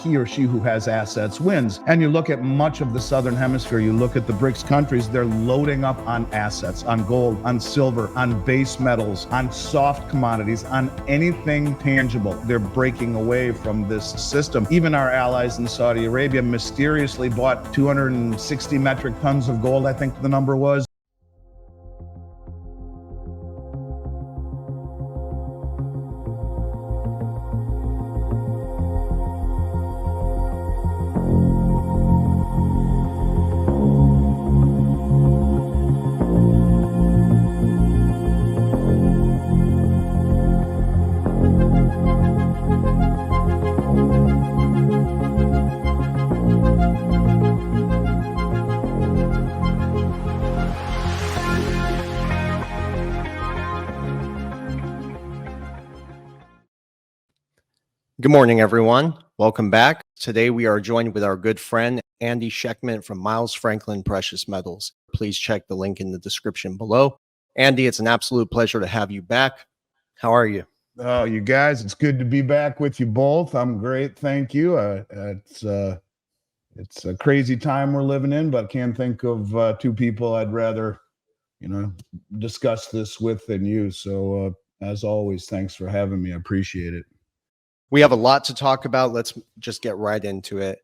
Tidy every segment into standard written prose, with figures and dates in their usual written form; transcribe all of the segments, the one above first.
he or she who has assets wins. And you look at much of the Southern Hemisphere, you look at the BRICS countries, they're loading up on assets, on gold, on silver, on base metals, on soft commodities, on anything tangible. They're breaking away from this system. Even our allies in Saudi Arabia mysteriously bought 260 metric tons of gold, I think the number was. Good morning, everyone. Welcome back. Today we are joined with our good friend, Andy Schectman from Miles Franklin Precious Metals. Please check the link in the description below. Andy, it's an absolute pleasure to have you back. How are you? Oh, you guys, it's good to be back with you both. I'm great. Thank you. It's a crazy time we're living in, but I can't think of two people I'd rather, discuss this with than you. So as always, thanks for having me. I appreciate it. We have a lot to talk about. Let's just get right into it.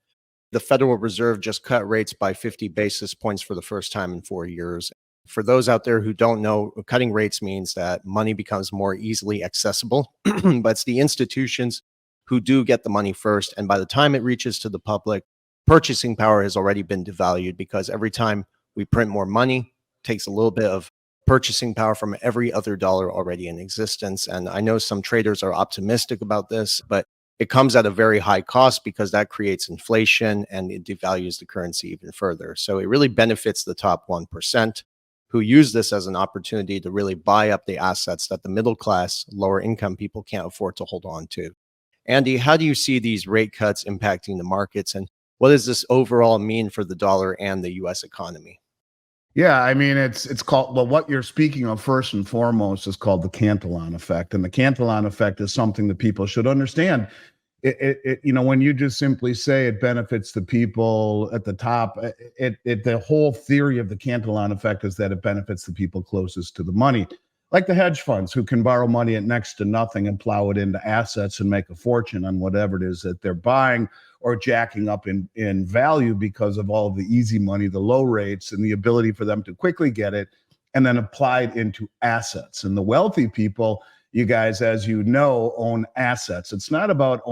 The Federal Reserve just cut rates by 50 basis points for the first time in 4 years. For those out there who don't know, cutting rates means that money becomes more easily accessible, but it's the institutions who do get the money first. And by the time it reaches to the public, purchasing power has already been devalued because every time we print more money, it takes a little bit of purchasing power from every other dollar already in existence. And I know some traders are optimistic about this, but it comes at a very high cost because that creates inflation and it devalues the currency even further. So it really benefits the top 1% who use this as an opportunity to really buy up the assets that the middle class, lower income people can't afford to hold on to. Andy, how do you see these rate cuts impacting the markets? And what does this overall mean for the dollar and the US economy? Yeah, I mean, it's called, well, what you're speaking of first and foremost is called the Cantillon effect. And the Cantillon effect is something that people should understand. When you just simply say it benefits the people at the top, the whole theory of the Cantillon effect is that it benefits the people closest to the money, like the hedge funds who can borrow money at next to nothing and plow it into assets and make a fortune on whatever it is that they're buying or jacking up in value because of all of the easy money, the low rates, and the ability for them to quickly get it and then apply it into assets. And the wealthy people, you guys, as you know, own assets. It's not about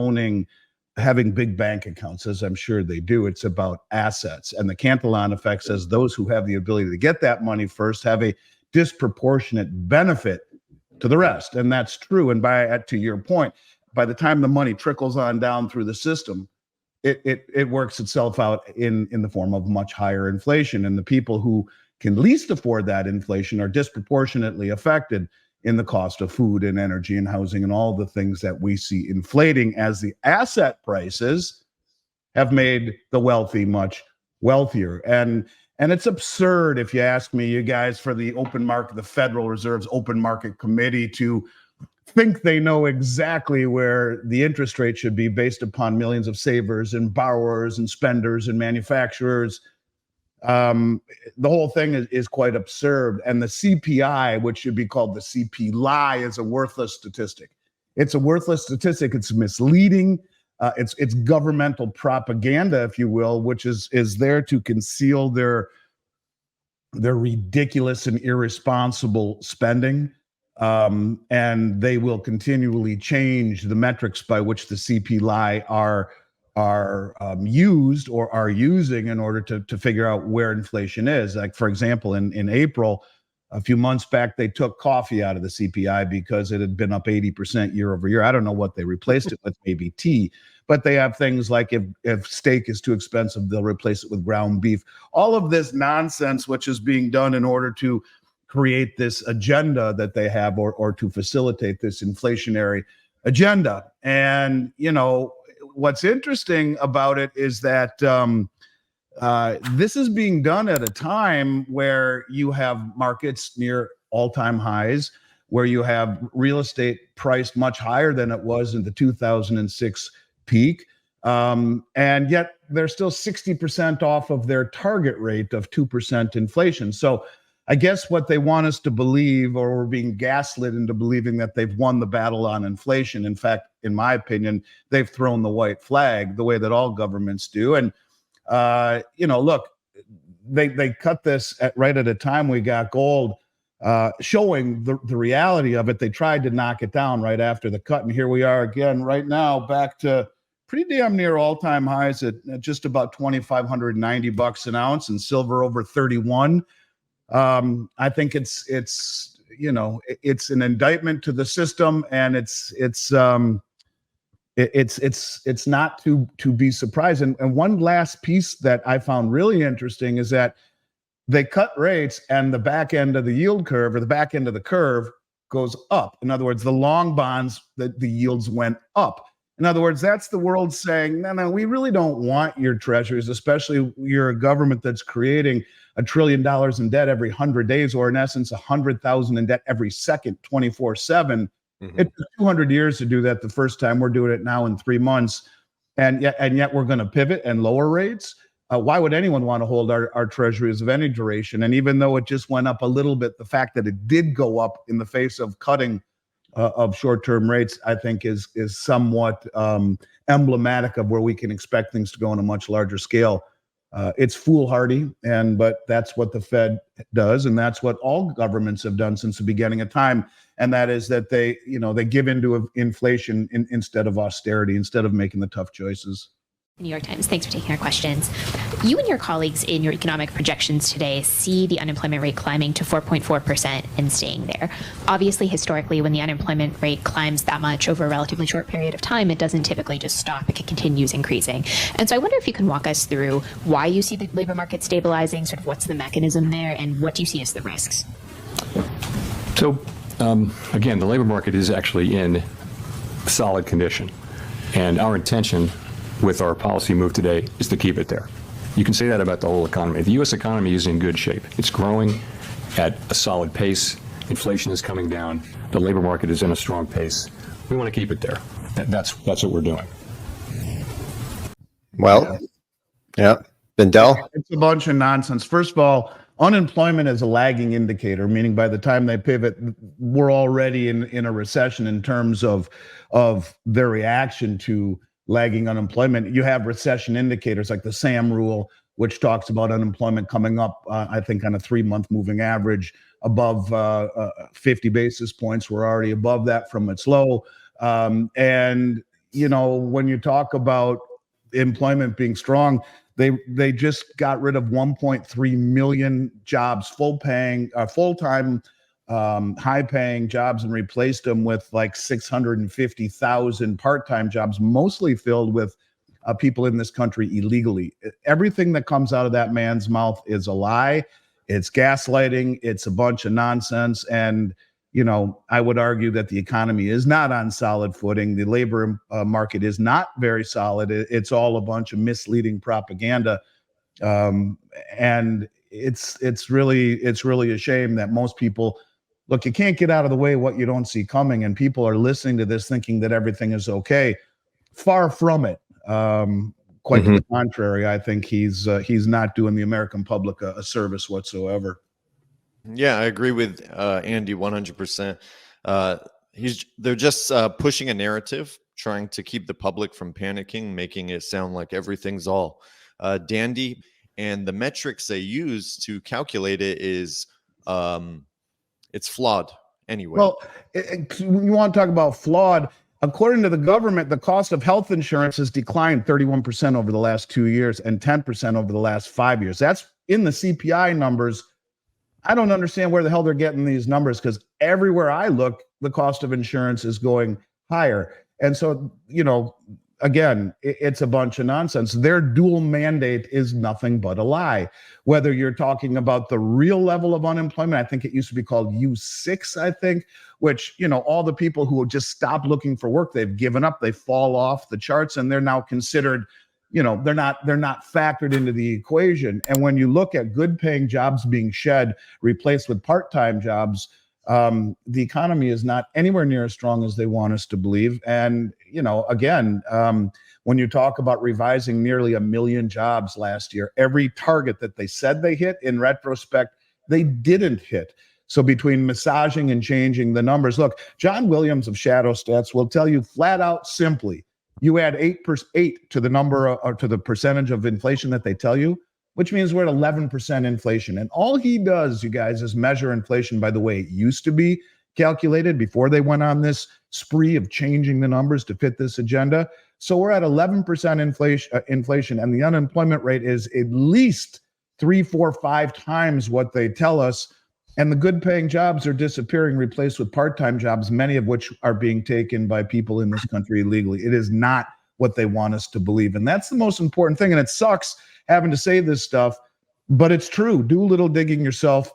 having big bank accounts, as I'm sure they do. It's about assets. And the Cantillon effect says those who have the ability to get that money first have a disproportionate benefit to the rest. And that's true. And to your point, by the time the money trickles on down through the system, it works itself out in the form of much higher inflation. And the people who can least afford that inflation are disproportionately affected in the cost of food and energy and housing and all the things that we see inflating as the asset prices have made the wealthy much wealthier. And it's absurd, if you ask me, you guys, for the Federal Reserve's Open Market Committee to think they know exactly where the interest rate should be based upon millions of savers and borrowers and spenders and manufacturers. The whole thing is quite absurd. And the CPI, which should be called the CP lie, is a worthless statistic. It's a worthless statistic. It's misleading. It's governmental propaganda, if you will, which is there to conceal their ridiculous and irresponsible spending. And they will continually change the metrics by which the CP lie are used or are using in order to figure out where inflation is. Like, for example, in April, a few months back, they took coffee out of the CPI because it had been up 80% year over year. I don't know what they replaced it with, maybe tea. But they have things like if steak is too expensive, they'll replace it with ground beef. All of this nonsense, which is being done in order to create this agenda that they have or to facilitate this inflationary agenda. And, what's interesting about it is that this is being done at a time where you have markets near all-time highs, where you have real estate priced much higher than it was in the 2006 peak. And yet they're still 60% off of their target rate of 2% inflation. So I guess what they want us to believe, or we're being gaslit into believing that they've won the battle on inflation. In fact, in my opinion, they've thrown the white flag the way that all governments do. And, look, they cut this right at a time we got gold, showing the reality of it. They tried to knock it down right after the cut. And here we are again right now, back to pretty damn near all-time highs at just about $2,590 an ounce, and silver over 31. I think it's an indictment to the system, and it's not to be surprised. And one last piece that I found really interesting is that they cut rates, and the back end of the yield curve, or the back end of the curve, goes up. In other words, the long bonds, the yields went up. In other words, that's the world saying, no, we really don't want your treasuries, especially you're a government that's creating $1 trillion in debt every 100 days, or in essence, 100,000 in debt every second, 24/7. It took 200 years to do that the first time. We're doing it now in 3 months. And yet we're going to pivot and lower rates. Why would anyone want to hold our treasuries of any duration? And even though it just went up a little bit, the fact that it did go up in the face of cutting of short-term rates, I think is somewhat emblematic of where we can expect things to go on a much larger scale. It's foolhardy, but that's what the Fed does, and that's what all governments have done since the beginning of time. And that is that they give into inflation instead of austerity, instead of making the tough choices. New York Times. Thanks for taking our questions. You and your colleagues in your economic projections today see the unemployment rate climbing to 4.4% and staying there. Obviously, historically, when the unemployment rate climbs that much over a relatively short period of time, it doesn't typically just stop. It continues increasing. And so I wonder if you can walk us through why you see the labor market stabilizing, sort of what's the mechanism there, and what do you see as the risks? So, again, the labor market is actually in solid condition. And our intention with our policy move today is to keep it there. You can say that about the whole economy. The U.S. economy is in good shape. It's growing at a solid pace. Inflation is coming down. The labor market is in a strong pace. We want to keep it there. That's what we're doing. Well, yeah. Bendel? It's a bunch of nonsense. First of all, unemployment is a lagging indicator, meaning by the time they pivot, we're already in a recession in terms of their reaction to lagging unemployment. You have recession indicators like the SAM rule, which talks about unemployment coming up, I think, on a 3-month moving average above 50 basis points. We're already above that from its low. And, when you talk about employment being strong, they just got rid of 1.3 million jobs, full-time, high-paying jobs, and replaced them with like 650,000 part-time jobs, mostly filled with people in this country illegally. Everything that comes out of that man's mouth is a lie. It's gaslighting. It's a bunch of nonsense. And, I would argue that the economy is not on solid footing. The labor market is not very solid. It's all a bunch of misleading propaganda. And it's really a shame that most people, look, you can't get out of the way what you don't see coming, and people are listening to this thinking that everything is okay. Far from it. Quite to the contrary. I think he's not doing the American public a service whatsoever. Yeah, I agree with Andy 100%. They're just pushing a narrative, trying to keep the public from panicking, making it sound like everything's all dandy. And the metrics they use to calculate it is it's flawed anyway. Well, you want to talk about flawed. According to the government, the cost of health insurance has declined 31% over the last 2 years and 10% over the last 5 years. That's in the CPI numbers. I don't understand where the hell they're getting these numbers, because everywhere I look, the cost of insurance is going higher. And so, again, it's a bunch of nonsense. Their dual mandate is nothing but a lie. Whether you're talking about the real level of unemployment, I think it used to be called U6, I think, which, all the people who just stopped looking for work, they've given up, they fall off the charts, and they're now considered, they're not factored into the equation. And when you look at good paying jobs being shed, replaced with part-time jobs, the economy is not anywhere near as strong as they want us to believe. And, again, when you talk about revising nearly 1 million jobs last year, every target that they said they hit, in retrospect, they didn't hit. So between massaging and changing the numbers, look, John Williams of Shadow Stats will tell you flat out simply, you add 8 to the number or to the percentage of inflation that they tell you, which means we're at 11% inflation. And all he does, you guys, is measure inflation by the way it used to be calculated before they went on this spree of changing the numbers to fit this agenda. So we're at 11% inflation, and the unemployment rate is at least 3, 4, 5 times what they tell us. And the good paying jobs are disappearing, replaced with part-time jobs, many of which are being taken by people in this country illegally. It is not what they want us to believe. And that's the most important thing. And it sucks having to say this stuff, but it's true. Do a little digging yourself.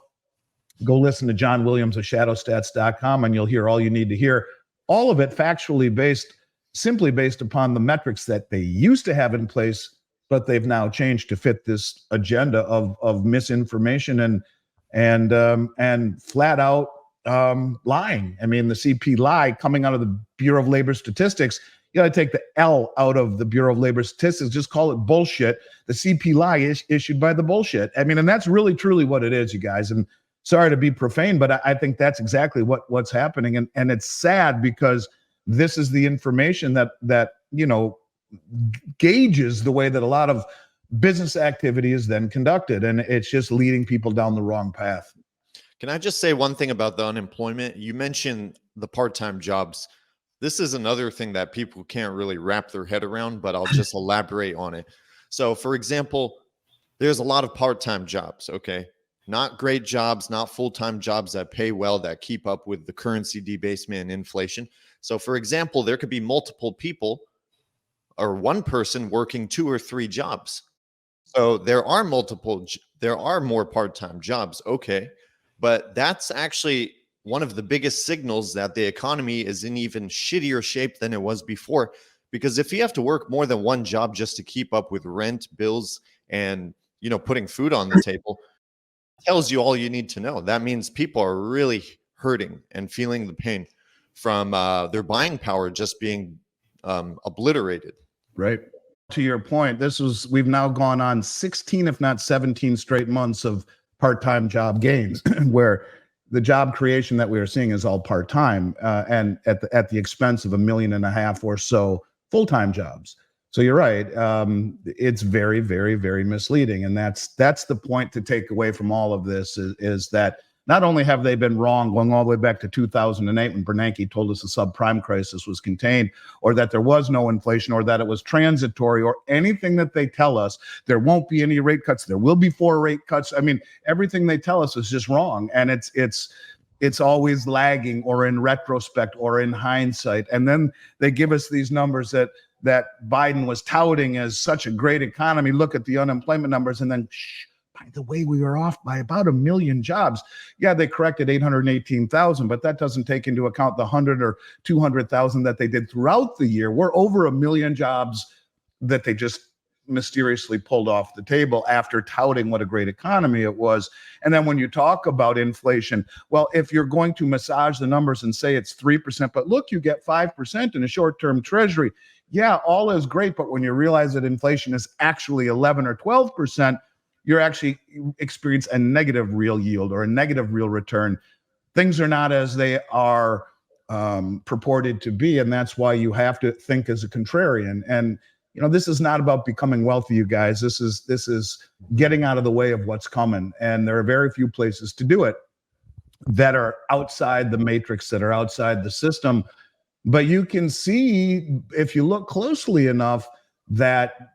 Go listen to John Williams of shadowstats.com, and you'll hear all you need to hear. All of it factually based, simply based upon the metrics that they used to have in place, but they've now changed to fit this agenda of misinformation and flat out lying. I mean, the CP lie coming out of the Bureau of Labor Statistics. You got to take the L out of the Bureau of Labor Statistics. Just call it bullshit. The CP lie is issued by the bullshit. I mean, and that's really truly what it is, you guys. And sorry to be profane, but I think that's exactly what's happening. And it's sad because this is the information that gauges the way that a lot of business activity is then conducted, and it's just leading people down the wrong path. Can I just say one thing about the unemployment? You mentioned the part-time jobs. This is another thing that people can't really wrap their head around, but I'll just elaborate on it. So, for example, there's a lot of part-time jobs, okay? Not great jobs, not full-time jobs that pay well, that keep up with the currency debasement and inflation. So, for example, there could be multiple people or one person working 2 or 3 jobs. So there are more part-time jobs, okay, but that's actually one of the biggest signals that the economy is in even shittier shape than it was before. Because if you have to work more than one job just to keep up with rent, bills, and putting food on the table, it tells you all you need to know. That means people are really hurting and feeling the pain from their buying power just being obliterated. Right. To your point, we've now gone on 16, if not 17 straight months of part-time job gains, where the job creation that we are seeing is all part-time and at the expense of 1.5 million or so full-time jobs. So you're right. It's very, very, very misleading. And that's the point to take away from all of this is that not only have they been wrong going all the way back to 2008 when Bernanke told us the subprime crisis was contained, or that there was no inflation, or that it was transitory, or anything that they tell us, there won't be any rate cuts, there will be 4 rate cuts. I mean, everything they tell us is just wrong. And it's always lagging, or in retrospect, or in hindsight. And then they give us these numbers that Biden was touting as such a great economy. Look at the unemployment numbers, and then by the way, we were off by about 1 million jobs. Yeah, they corrected 818,000, but that doesn't take into account the 100 or 200,000 that they did throughout the year. We're over 1 million jobs that they just mysteriously pulled off the table after touting what a great economy it was. And then when you talk about inflation, well, if you're going to massage the numbers and say it's 3%, but look, you get 5% in a short-term treasury. Yeah, all is great, but when you realize that inflation is actually 11 or 12%, you're actually experience a negative real yield or a negative real return. Things are not as they are purported to be, and that's why you have to think as a contrarian. And this is not about becoming wealthy, you guys. This is getting out of the way of what's coming, and there are very few places to do it that are outside the matrix, that are outside the system. But you can see, if you look closely enough, that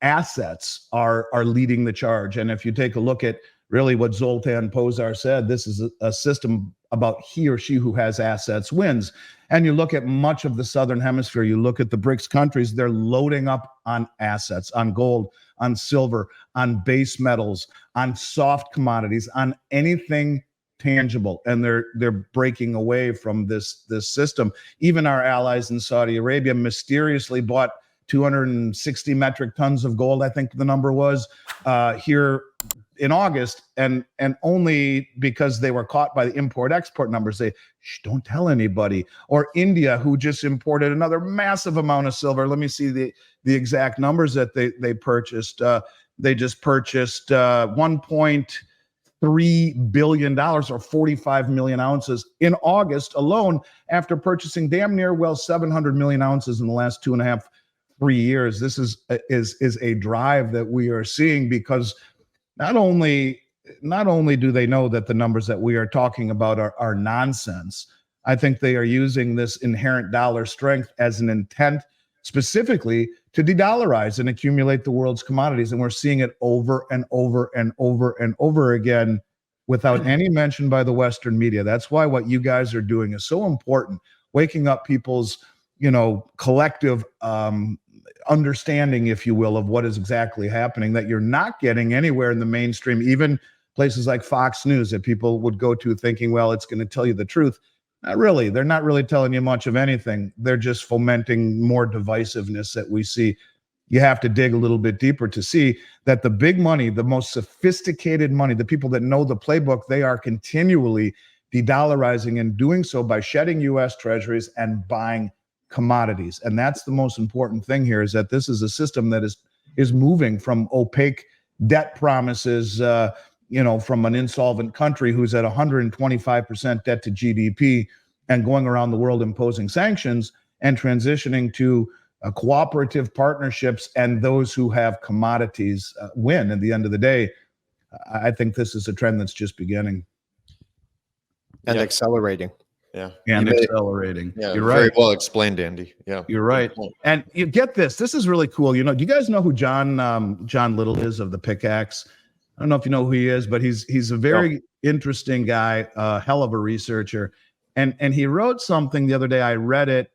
assets are leading the charge. And if you take a look at really what Zoltan Pozar said, this is a system about he or she who has assets wins. And you look at much of the Southern Hemisphere, you look at the BRICS countries, they're loading up on assets, on gold, on silver, on base metals, on soft commodities, on anything tangible. And they're breaking away from this system. Even our allies in Saudi Arabia mysteriously bought 260 metric tons of gold, I think the number was, here in August, and only because they were caught by the import-export numbers, they don't tell anybody. Or India, who just imported another massive amount of silver. Let me see the exact numbers that they purchased. They just purchased 1.3 billion dollars, or 45 million ounces in August alone, after purchasing damn near 700 million ounces in the last 2.5-3 years. This is a drive that we are seeing, because not only do they know that the numbers that we are talking about are nonsense, I think they are using this inherent dollar strength as an intent specifically to de-dollarize and accumulate the world's commodities. And we're seeing it over and over and over and over again without any mention by the Western media. That's why what you guys are doing is so important, waking up people's, collective understanding, if you will, of what is exactly happening, that you're not getting anywhere in the mainstream, even places like Fox News that people would go to thinking, well, it's going to tell you the truth. Not really. They're not really telling you much of anything. They're just fomenting more divisiveness that we see. You have to dig a little bit deeper to see that the big money, the most sophisticated money, the people that know the playbook, they are continually de-dollarizing, and doing so by shedding U.S. treasuries and buying commodities. And that's the most important thing here, is that this is a system that is moving from opaque debt promises, from an insolvent country who's at 125% debt to GDP and going around the world imposing sanctions, and transitioning to cooperative partnerships, and those who have commodities win at the end of the day. I think this is a trend that's just beginning. And accelerating. Yeah. And accelerating. Yeah, you're very right. well explained, Andy. Yeah. You're right. And you get this. This is really cool. Do you guys know who John Little is of the Pickaxe? I don't know if you know who he is, but he's a very interesting guy, a hell of a researcher. And he wrote something the other day. I read it,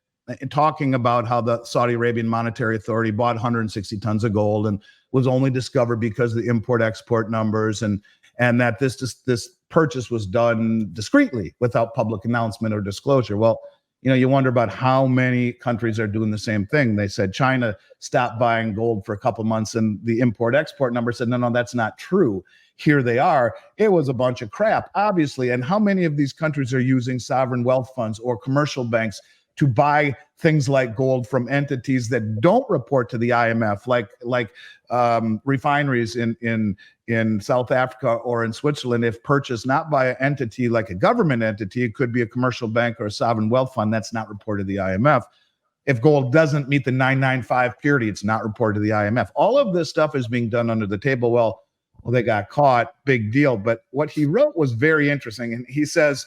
talking about how the Saudi Arabian Monetary Authority bought 160 tons of gold and was only discovered because of the import-export numbers, and that this purchase was done discreetly without public announcement or disclosure. Well, you wonder about how many countries are doing the same thing. They said China stopped buying gold for a couple months, and the import-export number said, no, that's not true. Here they are. It was a bunch of crap, obviously. And how many of these countries are using sovereign wealth funds or commercial banks to buy things like gold from entities that don't report to the IMF, like refineries in South Africa or in Switzerland, if purchased not by an entity like a government entity, it could be a commercial bank or a sovereign wealth fund, that's not reported to the IMF. If gold doesn't meet the 995 purity, it's not reported to the IMF. All of this stuff is being done under the table. Well, they got caught, big deal. But what he wrote was very interesting. And he says,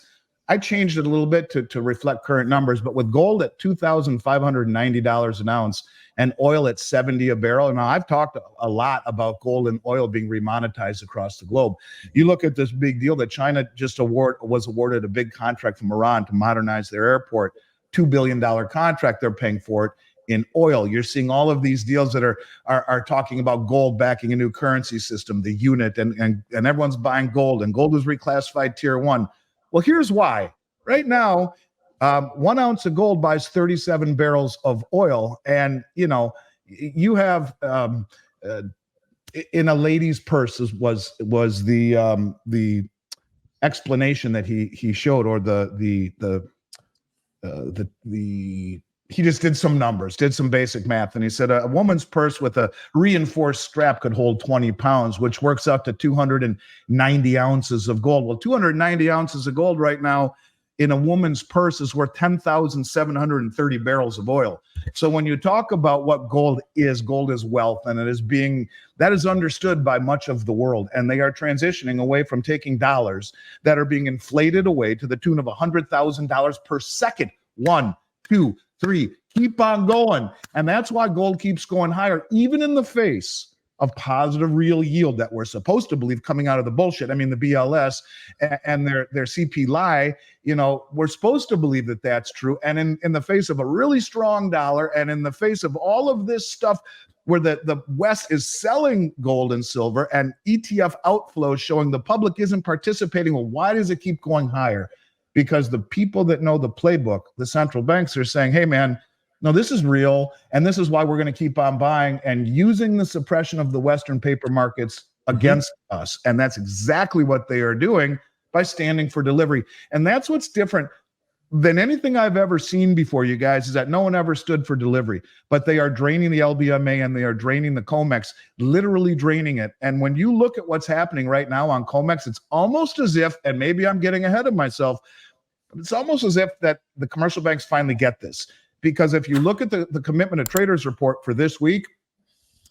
I changed it a little bit to reflect current numbers, but with gold at $2,590 an ounce and oil at $70 a barrel. Now, I've talked a lot about gold and oil being remonetized across the globe. You look at this big deal that China just was awarded a big contract from Iran to modernize their airport, $2 billion contract. They're paying for it in oil. You're seeing all of these deals that are talking about gold backing a new currency system, the unit, and everyone's buying gold, and gold was reclassified tier 1. Well, here's why. Right now, 1 ounce of gold buys 37 barrels of oil. And, you have in a lady's purse was the explanation that he showed, or he just did some numbers, did some basic math. And he said a woman's purse with a reinforced strap could hold 20 pounds, which works out to 290 ounces of gold. Well, 290 ounces of gold right now in a woman's purse is worth 10,730 barrels of oil. So when you talk about what gold is wealth, and that is understood by much of the world. And they are transitioning away from taking dollars that are being inflated away to the tune of $100,000 per second. 1, 2, 3, keep on going. And that's why gold keeps going higher, even in the face of positive real yield that we're supposed to believe coming out of the bullshit. I mean, the BLS and their CPI, we're supposed to believe that that's true. And in the face of a really strong dollar, and in the face of all of this stuff where the West is selling gold and silver, and ETF outflows showing the public isn't participating, well, why does it keep going higher? Because the people that know the playbook, the central banks, are saying, hey, man, no, this is real. And this is why we're going to keep on buying, and using the suppression of the Western paper markets against us. And that's exactly what they are doing by standing for delivery. And that's what's different than anything I've ever seen before, you guys, is that no one ever stood for delivery, but they are draining the LBMA and they are draining the COMEX, literally draining it. And when you look at what's happening right now on COMEX, it's almost as if, and maybe I'm getting ahead of myself, but it's almost as if that the commercial banks finally get this. Because if you look at the commitment of traders report for this week,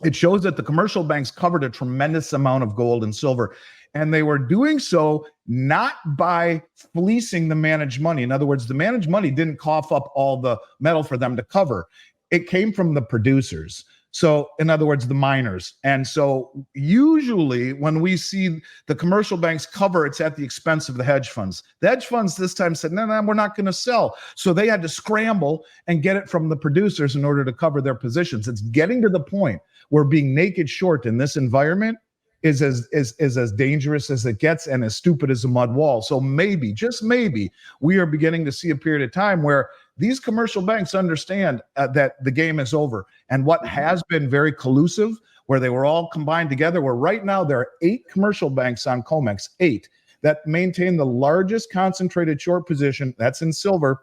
it shows that the commercial banks covered a tremendous amount of gold and silver. And they were doing so not by fleecing the managed money. In other words, the managed money didn't cough up all the metal for them to cover. It came from the producers. So, in other words, the miners. And so usually when we see the commercial banks cover, it's at the expense of the hedge funds. The hedge funds this time said, no, we're not going to sell. So they had to scramble and get it from the producers in order to cover their positions. It's getting to the point where being naked short in this environment is as dangerous as it gets and as stupid as a mud wall. So maybe, just maybe, we are beginning to see a period of time where these commercial banks understand that the game is over. And what has been very collusive, where they were all combined together, where right now there are 8 commercial banks on COMEX, 8, that maintain the largest concentrated short position, that's in silver,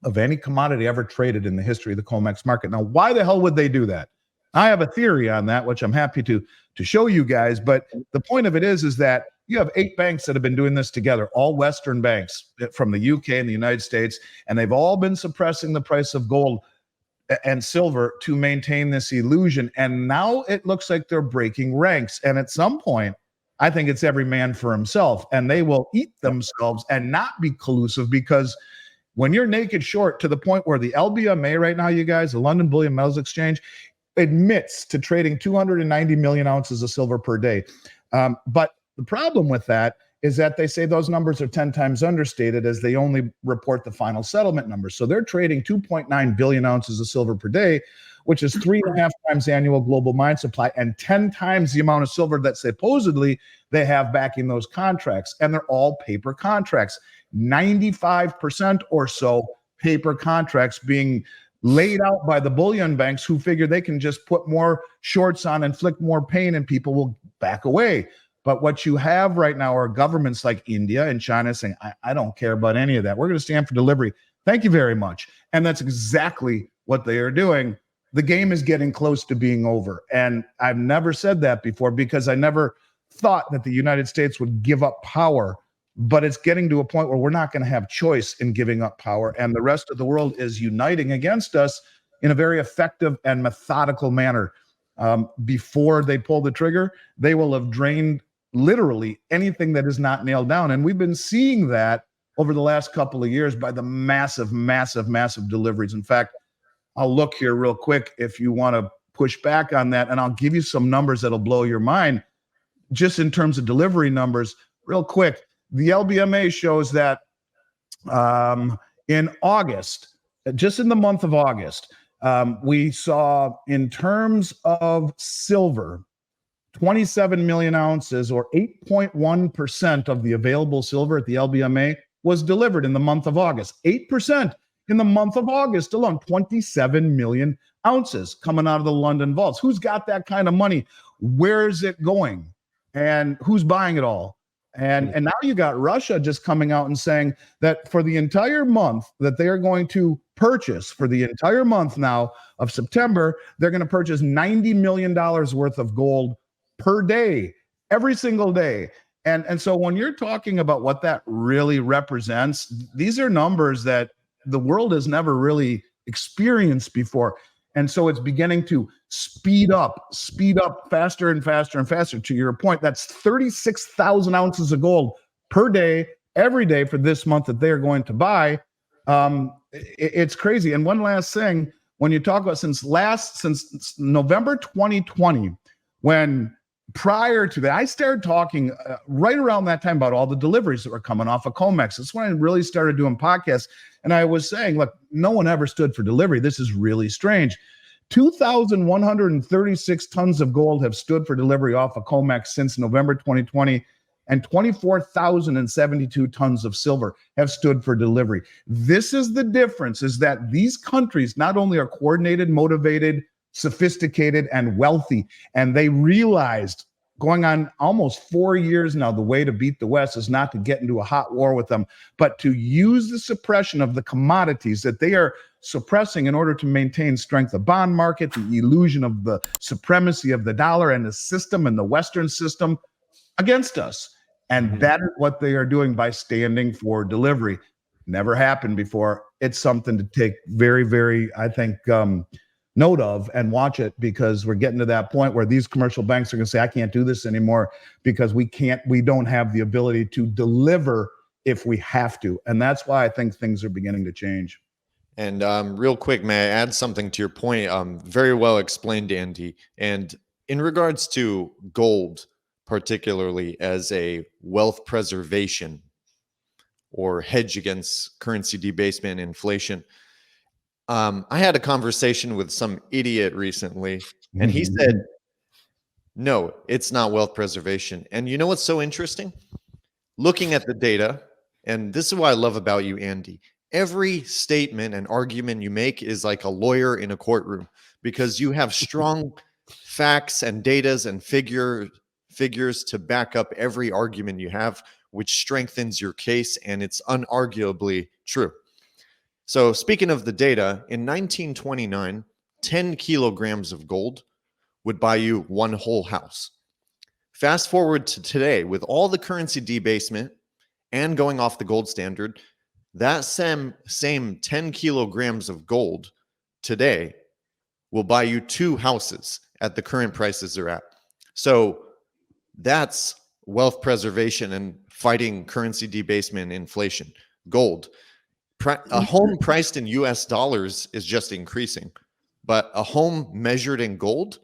of any commodity ever traded in the history of the COMEX market. Now, why the hell would they do that? I have a theory on that, which I'm happy to show you guys. But the point of it is that you have 8 banks that have been doing this together, all Western banks from the UK and the United States, and they've all been suppressing the price of gold and silver to maintain this illusion. And now it looks like they're breaking ranks. And at some point, I think it's every man for himself, and they will eat themselves and not be collusive, because when you're naked short to the point where the LBMA right now, you guys, the London Bullion Metals Exchange, admits to trading 290 million ounces of silver per day. But the problem with that is that they say those numbers are 10 times understated, as they only report the final settlement numbers. So they're trading 2.9 billion ounces of silver per day, which is 3.5 times annual global mine supply and 10 times the amount of silver that supposedly they have backing those contracts. And they're all paper contracts, 95% or so paper contracts being laid out by the bullion banks, who figure they can just put more shorts on, inflict more pain, and people will back away. But what you have right now are governments like India and China saying, I don't care about any of that. We're going to stand for delivery. Thank you very much. And that's exactly what they are doing. The game is getting close to being over. And I've never said that before, because I never thought that the United States would give up power. But it's getting to a point where we're not going to have choice in giving up power. And the rest of the world is uniting against us in a very effective and methodical manner. Before they pull the trigger, they will have drained literally anything that is not nailed down. And we've been seeing that over the last couple of years by the massive deliveries. In fact, I'll look here real quick if you want to push back on that, and I'll give you some numbers that'll blow your mind just in terms of delivery numbers real quick. The LBMA shows that in August, just in the month of August, we saw, in terms of silver, 27 million ounces, or 8.1% of the available silver at the LBMA was delivered in the month of August. 8% in the month of August alone, 27 million ounces coming out of the London vaults. Who's got that kind of money? Where's it going? And who's buying it all? And now you got Russia just coming out and saying that for the entire month that they are going to purchase, for the entire month now of September, they're going to purchase $90 million worth of gold per day, every single day. And so when you're talking about what that really represents, these are numbers that the world has never really experienced before. And so it's beginning to speed up faster and faster and faster. To your point, that's 36,000 ounces of gold per day, every day for this month that they're going to buy. It's crazy. And one last thing, when you talk about since November 2020, when prior to that, I started talking right around that time about all the deliveries that were coming off of COMEX. That's when I really started doing podcasts. And I was saying, look, no one ever stood for delivery. This is really strange. 2,136 tons of gold have stood for delivery off of COMEX since November 2020, and 24,072 tons of silver have stood for delivery. This is the difference, is that these countries not only are coordinated, motivated, sophisticated, and wealthy, and they realized going on almost 4 years now. The way to beat the West is not to get into a hot war with them, but to use the suppression of the commodities that they are suppressing in order to maintain strength of bond market, the illusion of the supremacy of the dollar and the system and the Western system against us. And that is what they are doing by standing for delivery. Never happened before. It's something to take very, very, I think, note of and watch it, because we're getting to that point where these commercial banks are going to say, I can't do this anymore because we don't have the ability to deliver if we have to. And that's why I think things are beginning to change. And real quick, may I add something to your point? Very well explained, Andy. And in regards to gold, particularly as a wealth preservation or hedge against currency debasement and inflation, I had a conversation with some idiot recently, and he said, no, it's not wealth preservation. And you know what's so interesting? Looking at the data, and this is what I love about you, Andy. Every statement and argument you make is like a lawyer in a courtroom, because you have strong facts and datas and figures to back up every argument you have, which strengthens your case, and it's unarguably true. So speaking of the data, in 1929, 10 kilograms of gold would buy you one whole house. Fast forward to today, with all the currency debasement and going off the gold standard, that same 10 kilograms of gold today will buy you 2 houses at the current prices they're at. So that's wealth preservation and fighting currency debasement and inflation. Gold. A home priced in US dollars is just increasing, but a home measured in gold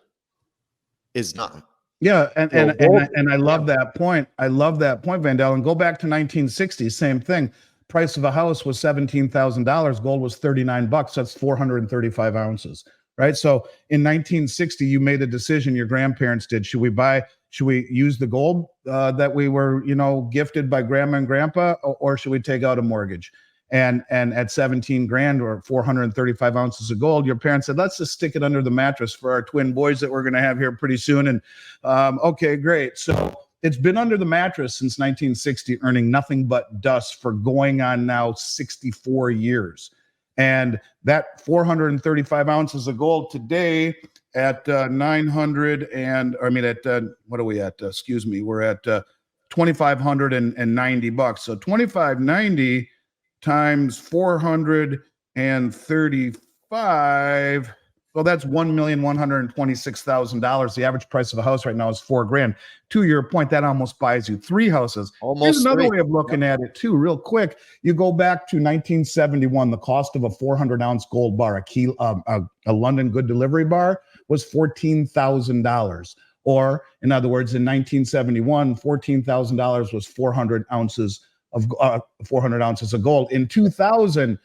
is not. Yeah, and I love that point. I love that point, Vandell. And go back to 1960, same thing. Price of a house was $17,000. Gold was $39. That's 435 ounces, right? So in 1960, you made a decision. Your grandparents did. Should we use the gold that we were, gifted by grandma and grandpa, or should we take out a mortgage? And at 17 grand or 435 ounces of gold, your parents said, let's just stick it under the mattress for our twin boys that we're going to have here pretty soon. And okay, great. So it's been under the mattress since 1960, earning nothing but dust for going on now 64 years. And that 435 ounces of gold today at we're at $2,590. So 2,590 times 435. Well, that's $1,126,000. The average price of a house right now is $4,000. To your point, that almost buys you 3 houses. Here's another way of looking at it too, real quick. You go back to 1971, the cost of a 400-ounce gold bar, a London Good Delivery bar, was $14,000. Or, in other words, in 1971, $14,000 was 400 ounces of 400 ounces of gold. In 2000,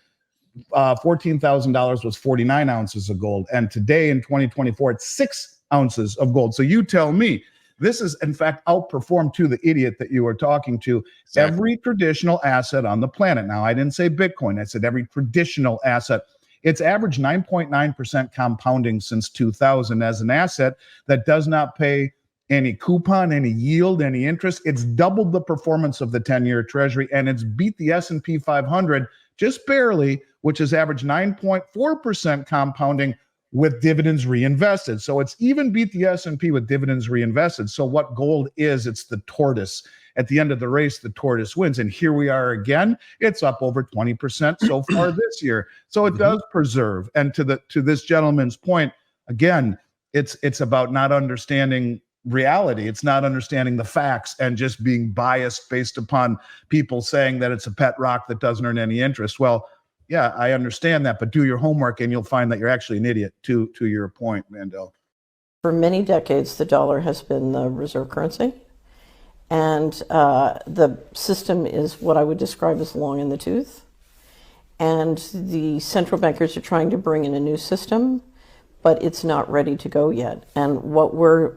$14,000 was 49 ounces of gold. And today in 2024, it's 6 ounces of gold. So you tell me, this is in fact outperformed to the idiot that you were talking to, exactly, every traditional asset on the planet. Now, I didn't say Bitcoin. I said every traditional asset. It's averaged 9.9% compounding since 2000 as an asset that does not pay any coupon, any yield, any interest. It's doubled the performance of the 10-year Treasury, and it's beat the S&P 500 just barely, which has averaged 9.4% compounding with dividends reinvested. So it's even beat the S&P with dividends reinvested. So what gold is, it's the tortoise. At the end of the race, the tortoise wins. And here we are again. It's up over 20% so far this year. So it does preserve. And to this gentleman's point, again, it's about not understanding reality. It's not understanding the facts and just being biased based upon people saying that it's a pet rock that doesn't earn any interest. Well, yeah, I understand that, but do your homework and you'll find that you're actually an idiot, to your point, Mandel. For many decades, the dollar has been the reserve currency. And the system is what I would describe as long in the tooth. And the central bankers are trying to bring in a new system, but it's not ready to go yet. And we're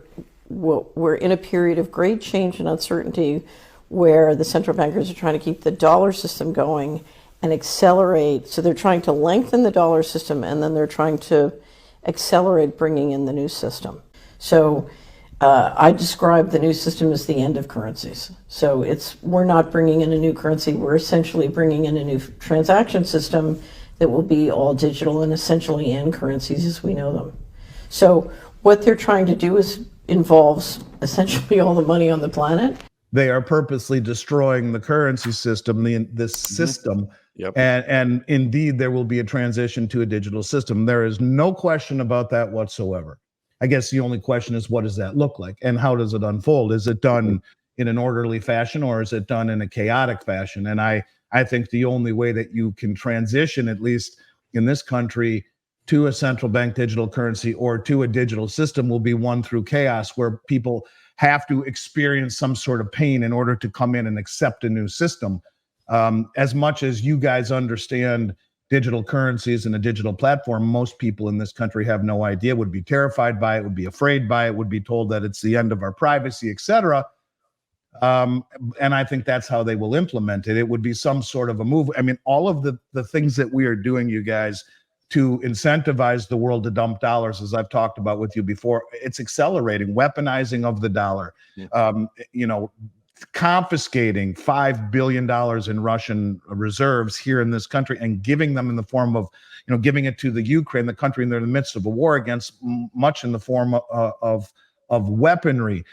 in a period of great change and uncertainty where the central bankers are trying to keep the dollar system going and accelerate. So they're trying to lengthen the dollar system, and then they're trying to accelerate bringing in the new system. So I describe the new system as the end of currencies. So we're not bringing in a new currency. We're essentially bringing in a new transaction system that will be all digital and essentially end currencies as we know them. So what they're trying to do involves essentially all the money on the planet. They are purposely destroying the currency system, this system. Yep. And indeed, there will be a transition to a digital system. There is no question about that whatsoever. I guess the only question is, what does that look like and how does it unfold? Is it done in an orderly fashion or is it done in a chaotic fashion? And I think the only way that you can transition, at least in this country, to a central bank digital currency or to a digital system will be one through chaos, where people have to experience some sort of pain in order to come in and accept a new system. As much as you guys understand digital currencies and a digital platform, most people in this country have no idea, would be terrified by it, would be afraid by it, would be told that it's the end of our privacy, etc. And I think that's how they will implement it. It would be some sort of a move. I mean, all of the things that we are doing, you guys, to incentivize the world to dump dollars, as I've talked about with you before, it's accelerating, weaponizing of the dollar, confiscating $5 billion in Russian reserves here in this country and giving them in the form of, giving it to the Ukraine, the country, and they're in the midst of a war against, much in the form of weaponry,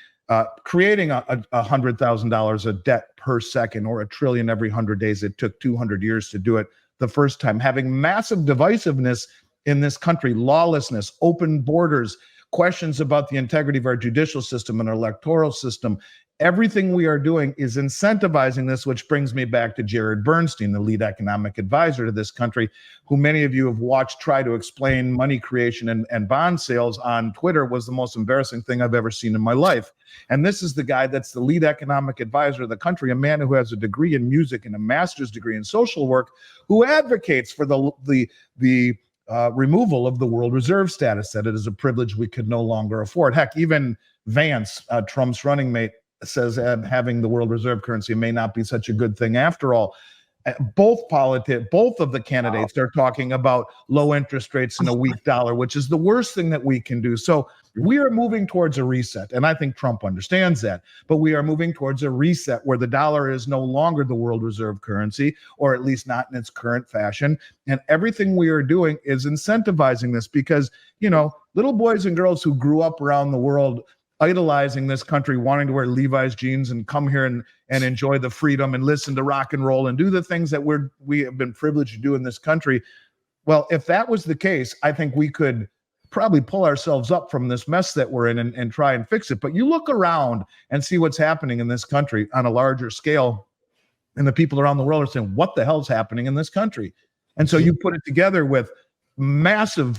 creating $100,000 of debt per second or $1 trillion every 100 days. It took 200 years to do it the first time, having massive divisiveness in this country, lawlessness, open borders, questions about the integrity of our judicial system and our electoral system. Everything we are doing is incentivizing this, which brings me back to Jared Bernstein, the lead economic advisor to this country, who many of you have watched try to explain money creation and bond sales on Twitter. Was the most embarrassing thing I've ever seen in my life. And this is the guy that's the lead economic advisor of the country, a man who has a degree in music and a master's degree in social work, who advocates for the removal of the world reserve status, that it is a privilege we could no longer afford. Heck, even Vance, Trump's running mate, says having the world reserve currency may not be such a good thing after all. Both of the candidates are talking about low interest rates and a weak dollar, which is the worst thing that we can do. So we are moving towards a reset, and I think Trump understands that. But we are moving towards a reset where the dollar is no longer the world reserve currency, or at least not in its current fashion. And everything we are doing is incentivizing this because, little boys and girls who grew up around the world idolizing this country, wanting to wear Levi's jeans and come here and enjoy the freedom and listen to rock and roll and do the things that we have been privileged to do in this country. Well, if that was the case, I think we could probably pull ourselves up from this mess that we're in and try and fix it. But you look around and see what's happening in this country on a larger scale, and the people around the world are saying, what the hell's happening in this country? And so you put it together with massive,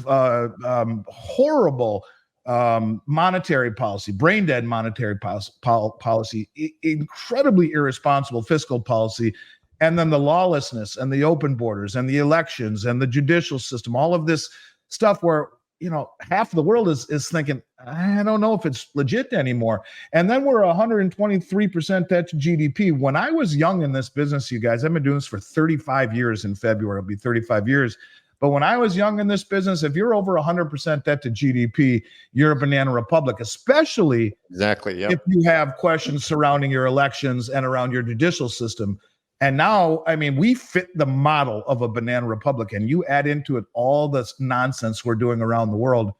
horrible monetary policy, brain dead monetary policy, incredibly irresponsible fiscal policy, and then the lawlessness and the open borders and the elections and the judicial system, all of this stuff where, half of the world is thinking, I don't know if it's legit anymore. And then we're 123% debt to GDP. When I was young in this business, you guys, I've been doing this for 35 years in February. It'll be 35 years. But when I was young in this business, if you're over 100% debt to GDP, you're a banana republic, especially if you have questions surrounding your elections and around your judicial system. And now, we fit the model of a banana republic, and you add into it all this nonsense we're doing around the world,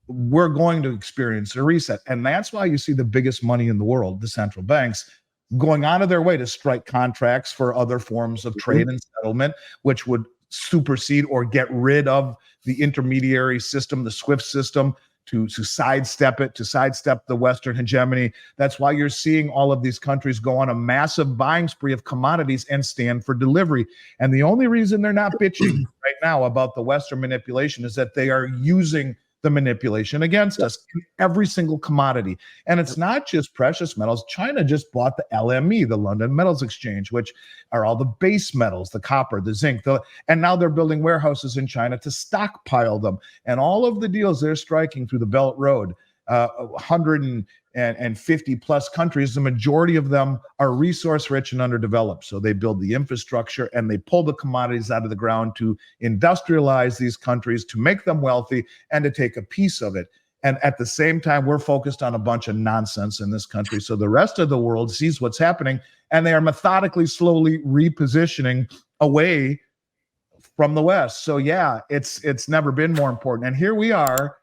we're going to experience a reset. And that's why you see the biggest money in the world, the central banks, going out of their way to strike contracts for other forms of trade and settlement, which would supersede or get rid of the intermediary system, the SWIFT system, to sidestep it, to sidestep the Western hegemony. That's why you're seeing all of these countries go on a massive buying spree of commodities and stand for delivery. And the only reason they're not bitching right now about the Western manipulation is that they are using the manipulation against us in every single commodity. And it's not just precious metals. China just bought the LME, the London Metals Exchange, which are all the base metals, the copper, the zinc, and now they're building warehouses in China to stockpile them. And all of the deals they're striking through the Belt Road, 150 plus countries, the majority of them are resource rich and underdeveloped. So they build the infrastructure and they pull the commodities out of the ground to industrialize these countries, to make them wealthy and to take a piece of it. And at the same time, we're focused on a bunch of nonsense in this country. So the rest of the world sees what's happening, and they are methodically, slowly repositioning away from the West. So yeah, it's never been more important. And here we are,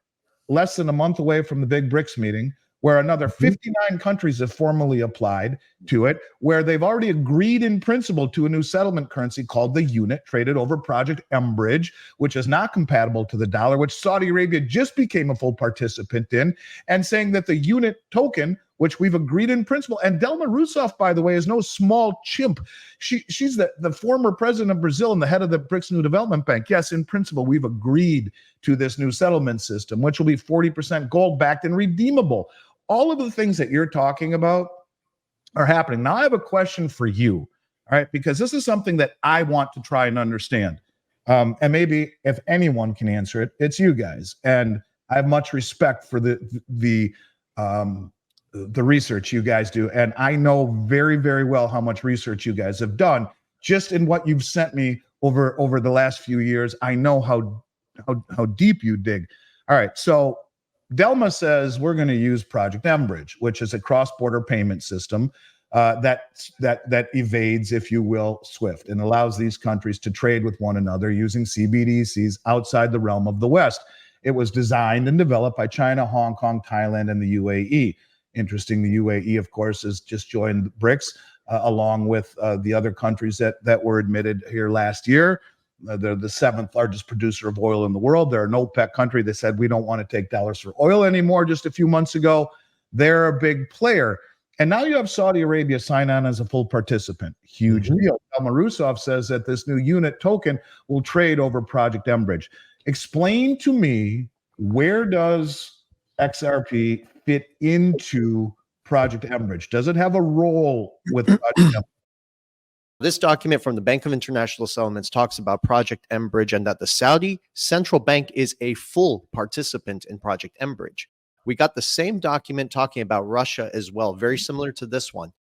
less than a month away from the big BRICS meeting, where another 59 countries have formally applied to it, where they've already agreed in principle to a new settlement currency called the unit, traded over Project Bridge, which is not compatible to the dollar, which Saudi Arabia just became a full participant in, and saying that the unit token, which we've agreed in principle, and Dilma Rousseff, by the way, is no small chimp. She's the former president of Brazil and the head of the BRICS New Development Bank. Yes, in principle, we've agreed to this new settlement system, which will be 40% gold-backed and redeemable. All of the things that you're talking about are happening. Now, I have a question for you, all right, because this is something that I want to try and understand. And maybe if anyone can answer it, it's you guys. And I have much respect for the research you guys do. And I know very, very well how much research you guys have done. Just in what you've sent me over the last few years, I know how deep you dig. All right, so Delma says we're going to use Project Bridge, which is a cross-border payment system that evades, if you will, SWIFT, and allows these countries to trade with one another using CBDCs outside the realm of the West. It was designed and developed by China, Hong Kong, Thailand, and the UAE. Interesting, the UAE, of course, has just joined BRICS, along with the other countries that were admitted here last year. They're the 7th largest producer of oil in the world. They're an OPEC country. They said, we don't want to take dollars for oil anymore just a few months ago. They're a big player. And now you have Saudi Arabia sign on as a full participant. Huge deal. Dilma Rousseff says that this new unit token will trade over Project Bridge. Explain to me, where does XRP fit into Project Bridge? Does it have a role with Project Bridge? This document from the Bank of International Settlements talks about Project Bridge and that the Saudi Central Bank is a full participant in Project Bridge. We got the same document talking about Russia as well, very similar to this one.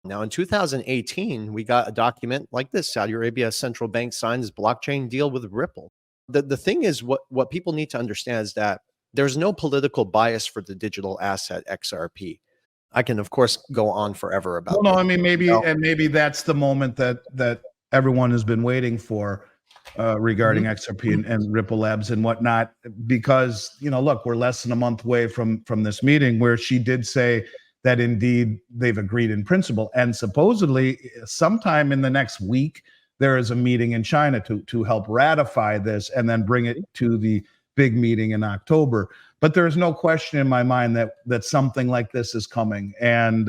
Now, in 2018, we got a document like this. Saudi Arabia Central Bank signs blockchain deal with Ripple. The thing is, what people need to understand is that there's no political bias for the digital asset XRP. I can, of course, go on forever about. Well, no, I mean, maybe that's the moment that everyone has been waiting for regarding XRP and Ripple Labs and whatnot, because, look, we're less than a month away from this meeting where she did say that indeed they've agreed in principle, and supposedly sometime in the next week there is a meeting in China to help ratify this and then bring it to the big meeting in October. But there's no question in my mind that something like this is coming. And,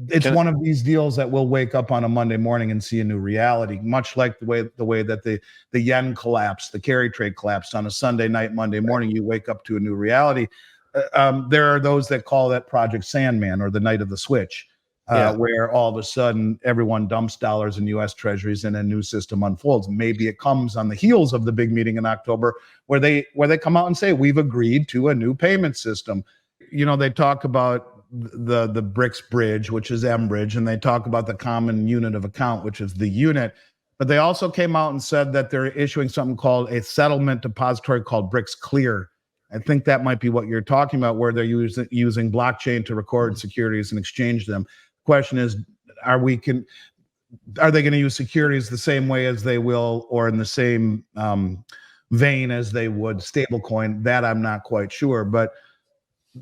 it's one of these deals that we'll wake up on a Monday morning and see a new reality, much like the way that the yen collapsed, the carry trade collapsed on a Sunday night, Monday morning, you wake up to a new reality. There are those that call that Project Sandman, or the night of the switch, where all of a sudden everyone dumps dollars in U.S. treasuries and a new system unfolds. Maybe it comes on the heels of the big meeting in October where they come out and say, we've agreed to a new payment system. They talk about the BRICS bridge, which is Bridge, and they talk about the common unit of account, which is the unit. But they also came out and said that they're issuing something called a settlement depository called BRICS Clear. I think that might be what you're talking about, where they're using blockchain to record securities and exchange them. Question is, are they going to use securities the same way as they will, or in the same vein as they would stablecoin? That I'm not quite sure. But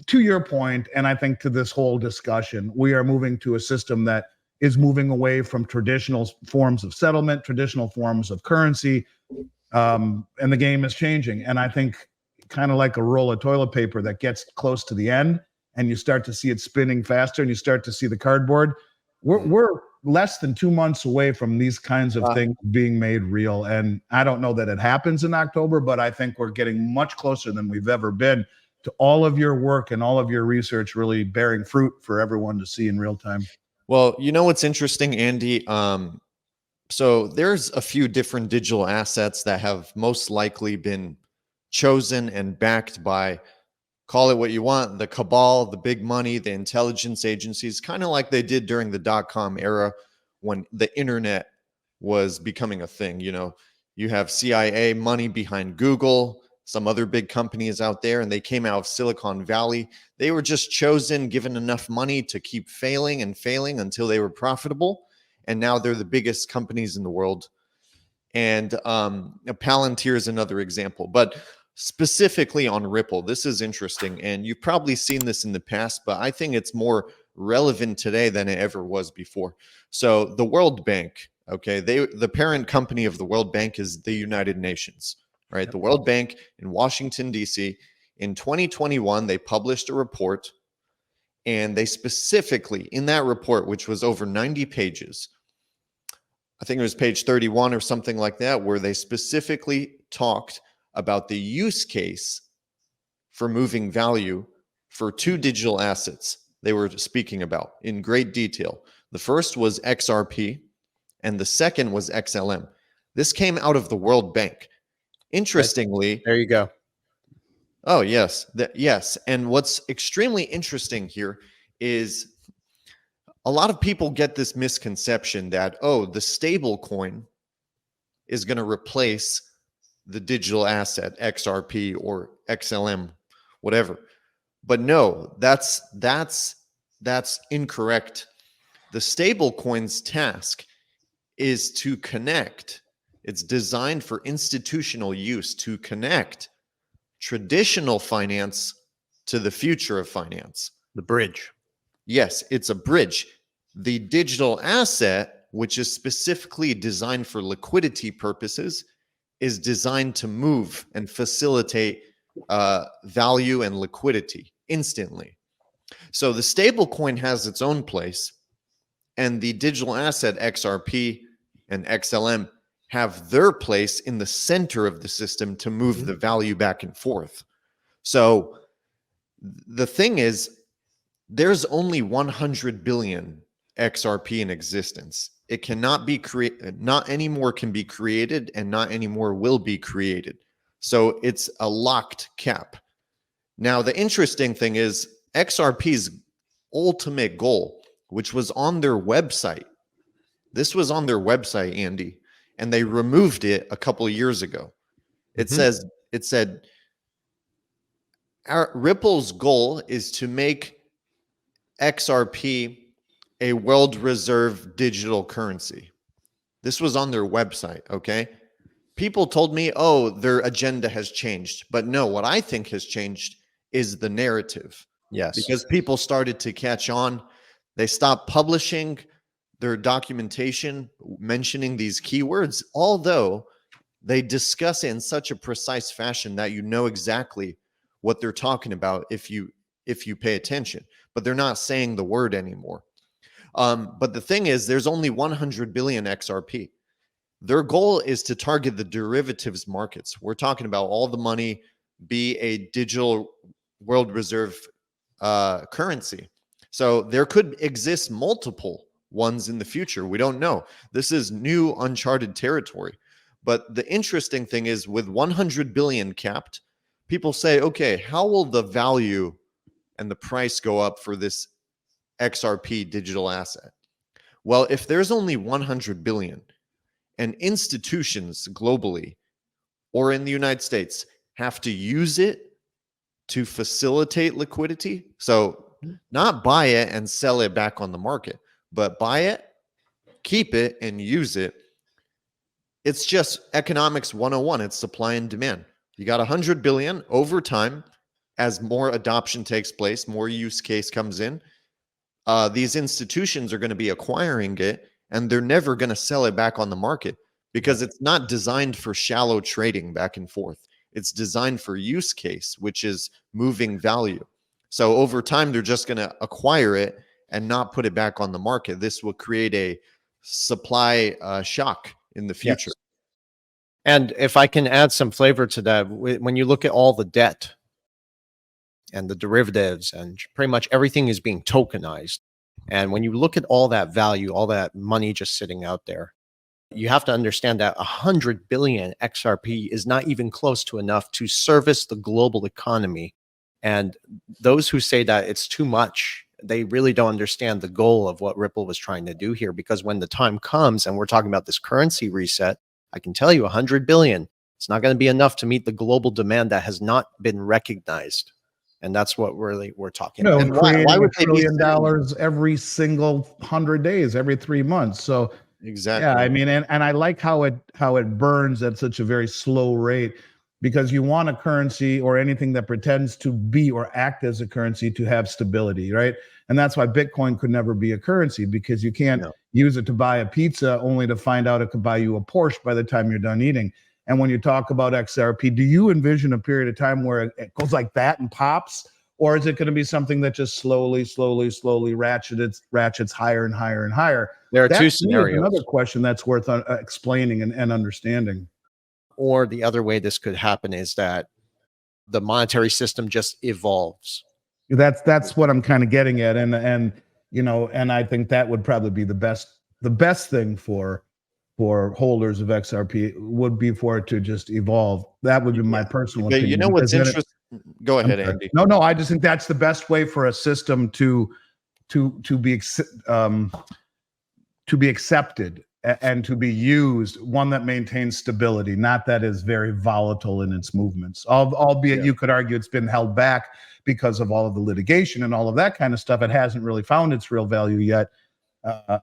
to your point, and I think to this whole discussion, we are moving to a system that is moving away from traditional forms of settlement, traditional forms of currency, and the game is changing. And I think, kind of like a roll of toilet paper that gets close to the end, and you start to see it spinning faster, and you start to see the cardboard. We're less than 2 months away from these kinds of things being made real. And I don't know that it happens in October, but I think we're getting much closer than we've ever been to all of your work and all of your research really bearing fruit for everyone to see in real time. Well, what's interesting, Andy? So there's a few different digital assets that have most likely been chosen and backed by, call it what you want, the cabal, the big money, the intelligence agencies, kind of like they did during the dot-com era when the internet was becoming a thing. You have CIA money behind Google, some other big companies out there, and they came out of Silicon Valley. They were just chosen, given enough money to keep failing and failing until they were profitable. And now they're the biggest companies in the world. And Palantir is another example. But specifically on Ripple, this is interesting. And you've probably seen this in the past, but I think it's more relevant today than it ever was before. So the World Bank, okay, the parent company of the World Bank is the United Nations, right? The World Bank in Washington, D.C. In 2021, they published a report, and they specifically, in that report, which was over 90 pages, I think it was page 31 or something like that, where they specifically talked about the use case for moving value for two digital assets they were speaking about in great detail. The first was XRP, and the second was XLM. This came out of the World Bank. Interestingly, There you go. oh, yes. Yes. And what's extremely interesting here is a lot of people get this misconception that, oh, the stable coin is going to replace the digital asset, XRP or XLM, whatever. But no, that's incorrect. The stable coin's task is to connect. It's designed for institutional use to connect traditional finance to the future of finance. The bridge. Yes, it's a bridge. The digital asset, which is specifically designed for liquidity purposes, is designed to move and facilitate value and liquidity instantly. So the stable coin has its own place, and the digital asset XRP and XLM have their place in the center of the system to move the value back and forth. So the thing is, there's only 100 billion XRP in existence. It cannot be created, not anymore can be created, and not anymore will be created. So it's a locked cap. Now, the interesting thing is XRP's ultimate goal, which was on their website. This was on their website, Andy, and they removed it a couple of years ago. It said, our Ripple's goal is to make XRP a world reserve digital currency. This was on their website, okay? People told me, oh, their agenda has changed. But no, what I think has changed is the narrative. Yes. Because people started to catch on. They stopped publishing their documentation mentioning these keywords, although they discuss it in such a precise fashion that you know exactly what they're talking about if you pay attention. But they're not saying the word anymore. But the thing is, there's only 100 billion XRP. Their goal is to target the derivatives markets. We're talking about all the money be a digital world reserve currency. So there could exist multiple ones in the future. We don't know. This is new uncharted territory. But the interesting thing is, with 100 billion capped, people say, okay, how will the value and the price go up for this XRP digital asset? Well, if there's only 100 billion and institutions globally or in the United States have to use it to facilitate liquidity, so not buy it and sell it back on the market, but buy it, keep it, and use it. It's just economics 101. It's supply and demand. You got 100 billion over time. As more adoption takes place, more use case comes in, these institutions are going to be acquiring it, and they're never going to sell it back on the market because it's not designed for shallow trading back and forth. It's designed for use case, which is moving value. So over time, they're just going to acquire it and not put it back on the market. This will create a supply shock in the future. Yes. And if I can add some flavor to that, when you look at all the debt and the derivatives and pretty much everything is being tokenized, and when you look at all that value, all that money just sitting out there, you have to understand that 100 billion XRP is not even close to enough to service the global economy. And those who say that it's too much, they really don't understand the goal of what Ripple was trying to do here. Because when the time comes and we're talking about this currency reset, I can tell you 100 billion, It's not going to be enough to meet the global demand that has not been recognized. And that's what really we're talking about. And Why creating would $1 they be trillion saying- every single 100 days, every 3 months. So Exactly. yeah, I mean, and I like how it burns at such a very slow rate, because you want a currency or anything that pretends to be or act as a currency to have stability, right? And that's why Bitcoin could never be a currency, because you can't use it to buy a pizza only to find out it could buy you a Porsche by the time you're done eating. And when you talk about XRP, do you envision a period of time where it goes like that and pops? Or is it going to be something that just slowly ratchets higher and higher and higher? There are That, two to me, scenarios. is another question that's worth explaining and understanding. Or the other way this could happen is that the monetary system just evolves. That's what I'm kind of getting at, and I think that would probably be the best thing for holders of XRP would be for it to just evolve. That would be my personal But opinion. you know what's because then interesting? Go ahead, I'm sorry. Andy. No, I just think that's the best way for a system to be accepted and to be used, one that maintains stability, not that is very volatile in its movements. Albeit you could argue it's been held back because of all of the litigation and all of that kind of stuff. It hasn't really found its real value yet.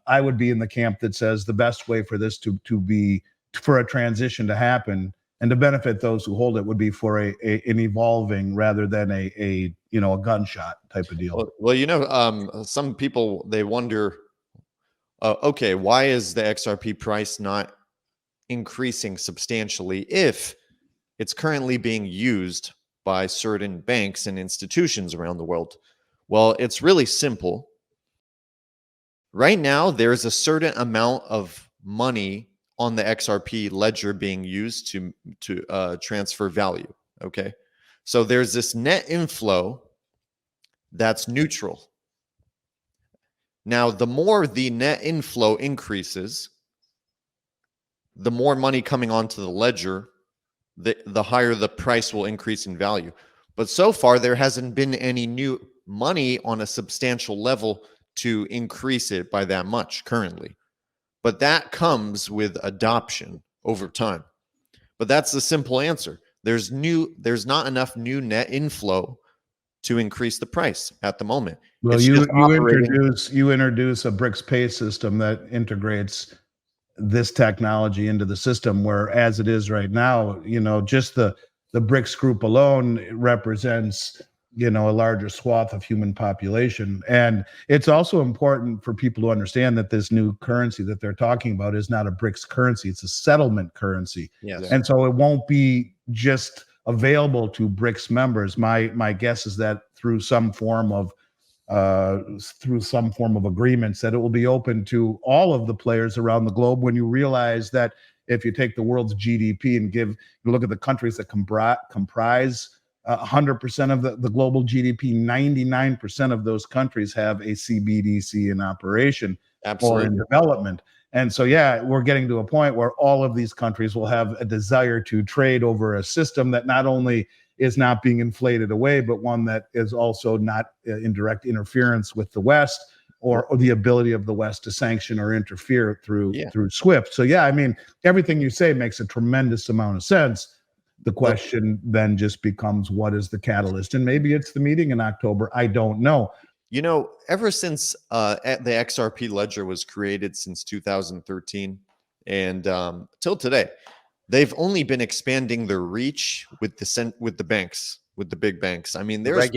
I would be in the camp that says the best way for this to be, for a transition to happen and to benefit those who hold it, would be for an evolving rather than a gunshot type of deal. Well, some people, they wonder, okay, why is the XRP price not increasing substantially if it's currently being used by certain banks and institutions around the world? Well, it's really simple. Right now, there's a certain amount of money on the XRP ledger being used to transfer value. Okay, so there's this net inflow that's neutral. Now, the more the net inflow increases, the more money coming onto the ledger, the higher the price will increase in value. But so far, there hasn't been any new money on a substantial level to increase it by that much currently. But that comes with adoption over time. But that's the simple answer. There's not enough new net inflow to increase the price at the moment. Well, It's you just operating. introduce a BRICS pay system that integrates this technology into the system, where as it is right now, just the BRICS group alone represents a larger swath of human population. And it's also important for people to understand that this new currency that they're talking about is not a BRICS currency, it's a settlement currency. Yes. And so it won't be just available to BRICS members. My guess is that through some form of agreements, that it will be open to all of the players around the globe. When you realize that if you take the world's GDP and look at the countries that comprise 100% of the global GDP, 99% of those countries have a CBDC in operation or in development. And so, we're getting to a point where all of these countries will have a desire to trade over a system that not only is not being inflated away, but one that is also not in direct interference with the West or the ability of the West to sanction or interfere through SWIFT. So, everything you say makes a tremendous amount of sense. The question then just becomes, what is the catalyst? And maybe it's the meeting in October. I don't know. Ever since the XRP ledger was created since 2013 and till today, they've only been expanding their reach with the banks, with the big banks. I mean, there's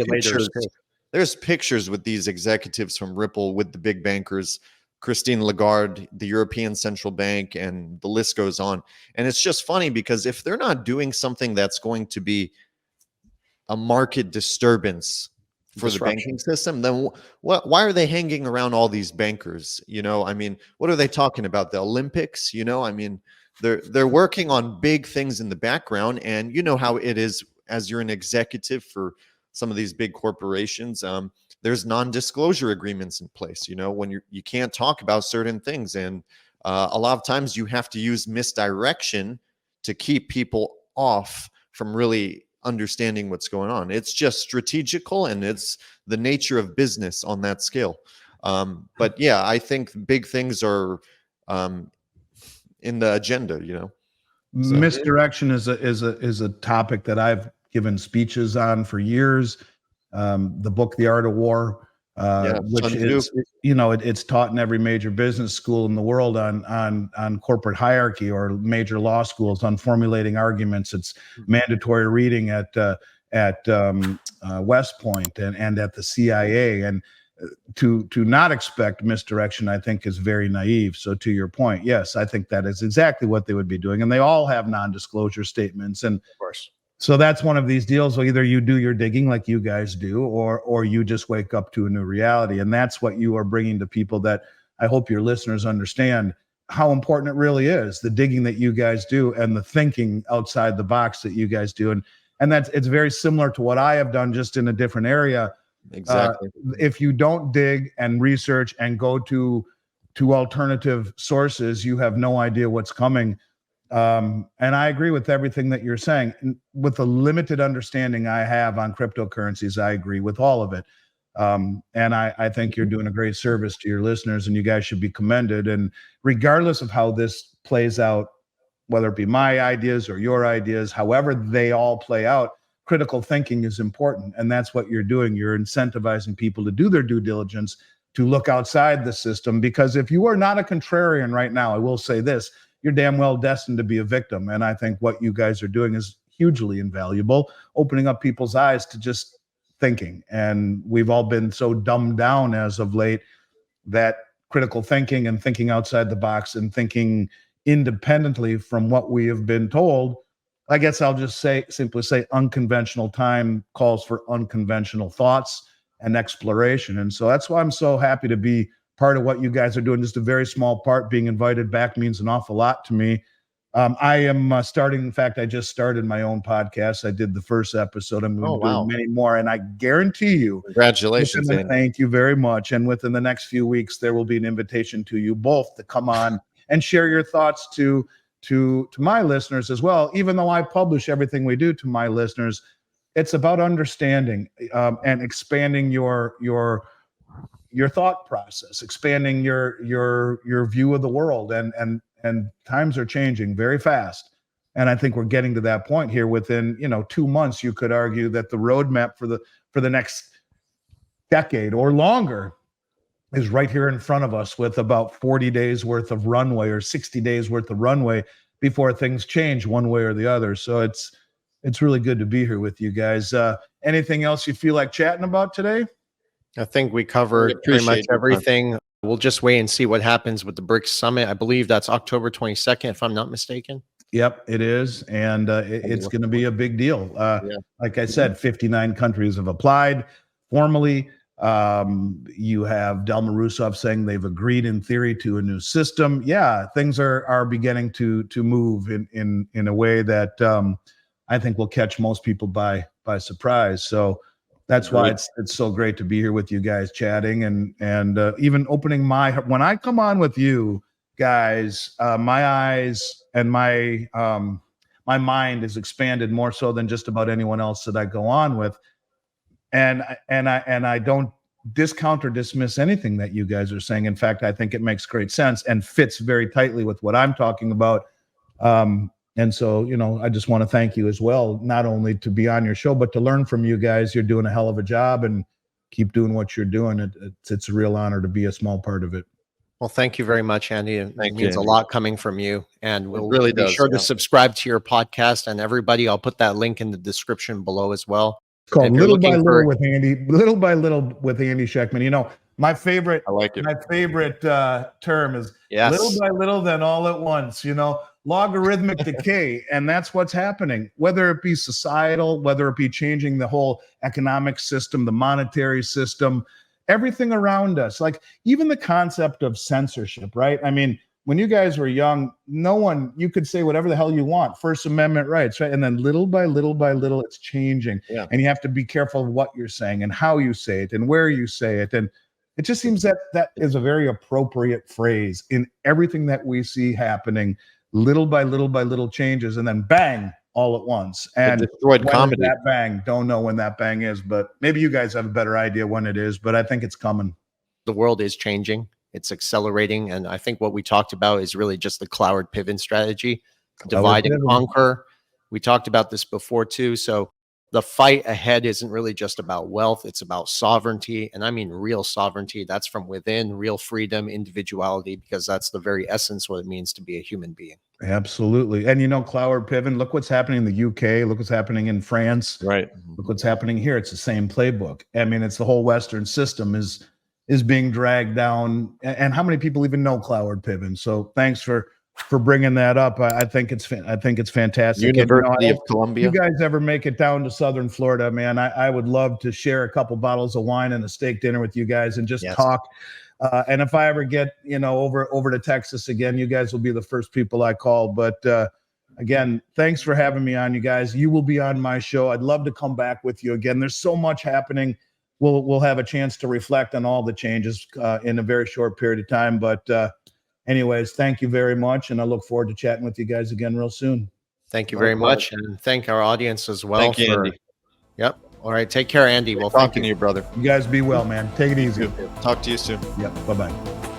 pictures with these executives from Ripple with the big bankers, Christine Lagarde, the European Central Bank, and the list goes on. And it's just funny because if they're not doing something that's going to be a market disturbance for the banking system, then why are they hanging around all these bankers? What are they talking about? The Olympics? They're working on big things in the background, and you know how it is as you're an executive for some of these big corporations. There's non-disclosure agreements in place, when you can't talk about certain things. And a lot of times you have to use misdirection to keep people off from really understanding what's going on. It's just strategical, and it's the nature of business on that scale. But I think big things are in the agenda, Misdirection is a topic that I've given speeches on for years. The book, The Art of War, which Sun is, Tzu. it's taught in every major business school in the world on corporate hierarchy, or major law schools on formulating arguments. It's mandatory reading at West Point and at the CIA. And to not expect misdirection, I think, is very naive. So to your point, yes, I think that is exactly what they would be doing. And they all have non-disclosure statements. And Of course. so that's one of these deals. So either you do your digging like you guys do, or you just wake up to a new reality. And that's what you are bringing to people, that I hope your listeners understand how important it really is, the digging that you guys do and the thinking outside the box that you guys do. And it's very similar to what I have done, just in a different area. Exactly. If you don't dig and research and go to alternative sources, you have no idea what's coming. And I agree with everything that you're saying. With the limited understanding I have on cryptocurrencies, I agree with all of it. And I think you're doing a great service to your listeners, and you guys should be commended. And regardless of how this plays out, whether it be my ideas or your ideas, however they all play out, critical thinking is important. And that's what you're doing. You're incentivizing people to do their due diligence, to look outside the system. Because if you are not a contrarian right now, I will say this, you're damn well destined to be a victim. And I think what you guys are doing is hugely invaluable, opening up people's eyes to just thinking. And we've all been so dumbed down as of late that critical thinking and thinking outside the box and thinking independently from what we have been told, I guess I'll just simply say unconventional time calls for unconventional thoughts and exploration. And so that's why I'm so happy to be part of what you guys are doing. Just a very small part. Being invited back means an awful lot to me. I am starting, in fact, I just started my own podcast. I did the first episode. I'm going to do many more. And I guarantee you, Congratulations, Andy. thank you very much. And within the next few weeks, there will be an invitation to you both to come on and share your thoughts to my listeners as well. Even though I publish everything we do to my listeners, it's about understanding and expanding your thought process, expanding your view of the world. And times are changing very fast. And I think we're getting to that point here. Within 2 months, you could argue that the roadmap for the next decade or longer is right here in front of us, with about 40 days worth of runway or 60 days worth of runway before things change one way or the other. So it's really good to be here with you guys. Anything else you feel like chatting about today? I think we covered pretty much everything. We'll just wait and see what happens with the BRICS Summit. I believe that's October 22nd, if I'm not mistaken. Yep, it is. And it's going to be a big deal. Like I said, 59 countries have applied formally. You have Dilma Rousseff saying they've agreed in theory to a new system. Yeah, things are beginning to move in a way that I think will catch most people by surprise. So that's why it's so great to be here with you guys chatting and even opening when I come on with you guys, my eyes and my mind is expanded more so than just about anyone else that I go on with. And I don't discount or dismiss anything that you guys are saying. In fact, I think it makes great sense and fits very tightly with what I'm talking about. And so, I just want to thank you as well, not only to be on your show, but to learn from you guys. You're doing a hell of a job, and keep doing what you're doing. It's a real honor to be a small part of it. Well, thank you very much, Andy. It means a lot coming from you. And we'll really be sure to subscribe to your podcast. And everybody, I'll put that link in the description below as well. It's called Little by Little with Andy. Little by Little with Andy Schectman. My favorite. I like it. My favorite term is little by little, then all at once. Logarithmic decay, and that's what's happening. Whether it be societal, whether it be changing the whole economic system, the monetary system, everything around us. Like even the concept of censorship, right? I mean, when you guys were young, you could say whatever the hell you want, First Amendment rights, right? And then little by little, it's changing. Yeah. And you have to be careful of what you're saying and how you say it and where you say it. And it just seems that is a very appropriate phrase in everything that we see happening, little by little changes, and then bang, all at once. And destroyed comedy. That bang, don't know when that bang is, but maybe you guys have a better idea when it is, but I think it's coming. The world is changing. It's accelerating. And I think what we talked about is really just the cloud pivot strategy. divide and conquer. We talked about this before too. So the fight ahead isn't really just about wealth. It's about sovereignty. And I mean real sovereignty. That's from within, real freedom, individuality, because that's the very essence what it means to be a human being. Absolutely. And Cloward Piven, look what's happening in the UK. Look what's happening in France. Right. Look what's happening here. It's the same playbook. I mean, it's the whole Western system is being dragged down. And how many people even know Cloward Piven? So thanks for bringing that up. I think it's fantastic. University of Columbia. If you guys ever make it down to Southern Florida, man, I would love to share a couple bottles of wine and a steak dinner with you guys and just talk. And if I ever get, over to Texas again, you guys will be the first people I call. But again, thanks for having me on, you guys. You will be on my show. I'd love to come back with you again. There's so much happening. We'll have a chance to reflect on all the changes in a very short period of time. But anyways, thank you very much. And I look forward to chatting with you guys again real soon. Thank you very much. And thank our audience as well. Thank you, Andy. Yep. All right. Take care, Andy. Well, talking to you, brother. You guys be well, man. Take it easy. Talk to you soon. Yep. Bye-bye.